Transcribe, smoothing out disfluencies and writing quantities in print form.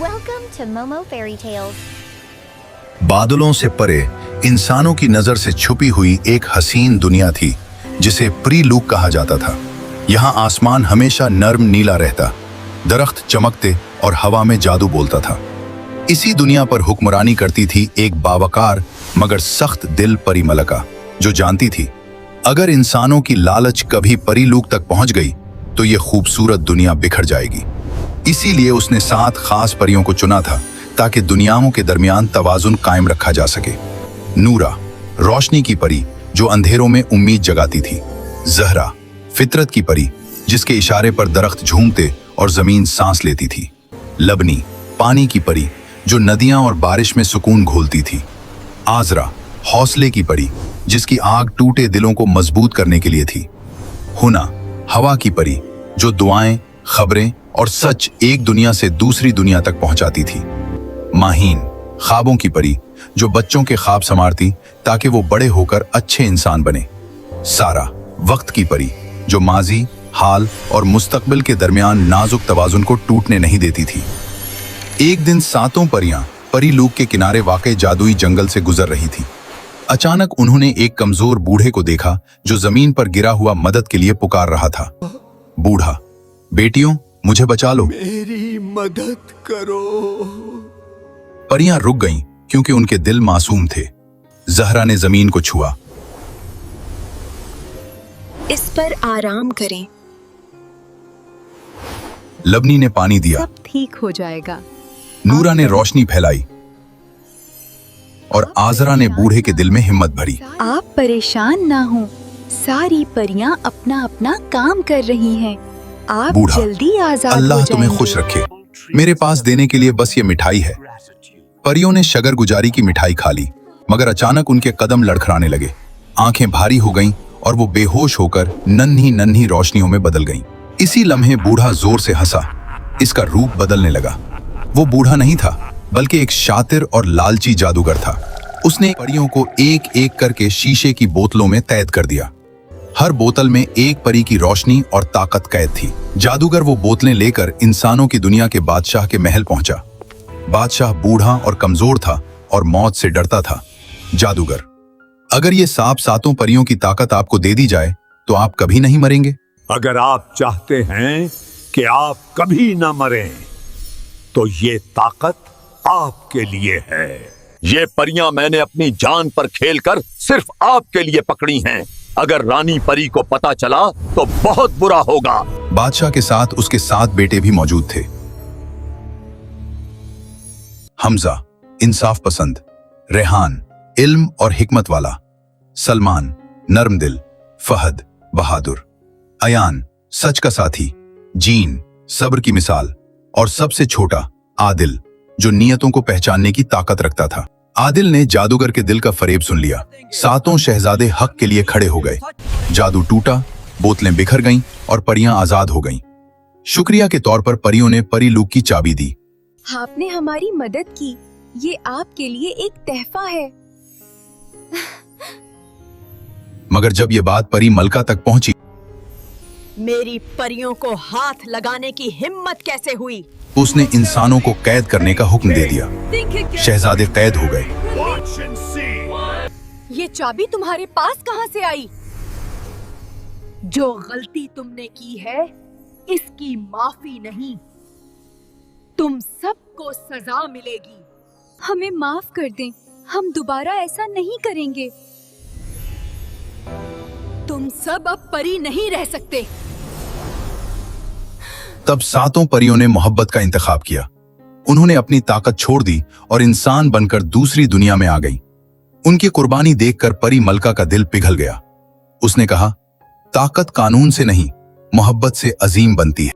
Welcome to Momo Fairy Tales. बादलों से परे इंसानों की नजर से छुपी हुई एक हसीन दुनिया थी जिसे प्रीलूक कहा जाता था। यहाँ आसमान हमेशा नर्म नीला रहता, दरख्त चमकते और हवा में जादू बोलता था। इसी दुनिया पर हुक्मरानी करती थी एक बावकार मगर सख्त दिल परी मलका, जो जानती थी अगर इंसानों की लालच कभी परीलूक तक पहुंच गई तो ये खूबसूरत दुनिया बिखर जाएगी। इसीलिए उसने 7 खास परियों को चुना था ताकि दुनियाओं के दरमियान तवाजुन कायम रखा जा सके। नूरा, रोशनी की परी जो अंधेरों में उम्मीद जगाती थी। जहरा, फितरत की परी जिसके इशारे पर दरख्त झूमते और जमीन सांस लेती थी। लबनी, पानी की परी जो नदियां और बारिश में सुकून घोलती थी। आजरा, हौसले की परी जिसकी आग टूटे दिलों को मजबूत करने के लिए थी। हुना, हवा की परी जो दुआएं, खबरें और सच एक दुनिया से दूसरी दुनिया तक पहुंचाती थी। माहीन, ख्वाबों की परी जो बच्चों के ख्वाब संवारती ताकि वो बड़े होकर अच्छे इंसान बने। सारा, वक्त की परी जो माजी, हाल और मुस्तकबिल के दरमियान नाजुक तवाजुन को टूटने नहीं देती थी। एक दिन 7 परियां परीलूक के किनारे वाक़े जादुई जंगल से गुजर रही थी। अचानक उन्होंने एक कमजोर बूढ़े को देखा जो जमीन पर गिरा हुआ मदद के लिए पुकार रहा था। बूढ़ा, बेटियों मुझे बचा लो, मेरी मदद करो। परियां रुक गईं क्योंकि उनके दिल मासूम थे। जहरा ने जमीन को छुआ। इस पर आराम करें। लबनी ने पानी दिया। सब ठीक हो जाएगा। नूरा ने रोशनी फैलाई और आजरा ने बूढ़े के दिल में हिम्मत भरी। आप परेशान ना हो, सारी परियां अपना अपना काम कर रही हैं। आप बूढ़ा, जल्दी आजाद अल्लाह हो तुम्हें जाएंगे। खुश रखे। मेरे पास देने के लिए बस ये मिठाई है। परियों ने शगर गुजारी की मिठाई खा ली मगर अचानक उनके कदम लड़खड़ाने लगे। आंखें भारी हो गईं और वो बेहोश होकर नन्ही नन्ही रोशनियों में बदल गईं। इसी लम्हे बूढ़ा जोर से हंसा। इसका रूप बदलने लगा। वो बूढ़ा नहीं था बल्कि एक शातिर और लालची जादूगर था। उसने परियों को एक एक करके शीशे की बोतलों में कैद कर दिया। हर बोतल में एक परी की रोशनी और ताकत कैद थी। जादूगर वो बोतलें लेकर इंसानों की दुनिया के बादशाह के महल पहुंचा। बादशाह बूढ़ा और कमजोर था और मौत से डरता था। जादूगर, अगर ये सांप 7 परियों की ताकत आपको दे दी जाए तो आप कभी नहीं मरेंगे। अगर आप चाहते हैं कि आप कभी ना मरें तो ये ताकत आपके लिए है। ये परियां मैंने अपनी जान पर खेलकर सिर्फ आपके लिए पकड़ी हैं। अगर रानी परी को पता चला तो बहुत बुरा होगा। बादशाह के साथ उसके 7 बेटे भी मौजूद थे। हमजा, इंसाफ पसंद। रेहान, इल्म और हिकमत वाला। सलमान, नर्म दिल। फहद, बहादुर। अयान, सच का साथी। जीन, सब्र की मिसाल। और सबसे छोटा, आदिल, जो नियतों को पहचानने की ताकत रखता था। आदिल ने जादूगर के दिल का फरेब सुन लिया। 7 शहजादे हक के लिए खड़े हो गए। जादू टूटा, बोतलें बिखर गईं और परियां आजाद हो गईं। शुक्रिया के तौर पर परियों ने परीलूक की चाबी दी। आपने हमारी मदद की, ये आपके लिए एक तहफा है। मगर जब ये बात परी मलका तक पहुंची, मेरी परियों को हाथ लगाने की हिम्मत कैसे हुई? उसने इंसानों को कैद करने का हुक्म दे दिया। शहजादे कैद हो गए। ये चाबी तुम्हारे पास कहां से आई? जो गलती तुमने की है, इसकी माफी नहीं, तुम सबको सजा मिलेगी। हमें माफ कर दें, हम दोबारा ऐसा नहीं करेंगे। तुम सब अब परी नहीं रह सकते। तब 7 परियों ने मोहब्बत का इंतखाब किया। उन्होंने अपनी ताकत छोड़ दी और इंसान बनकर दूसरी दुनिया में आ गई। उनकी कुर्बानी देखकर परी मलका का दिल पिघल गया। उसने कहा, ताकत कानून से नहीं, मोहब्बत से अजीम बनती है।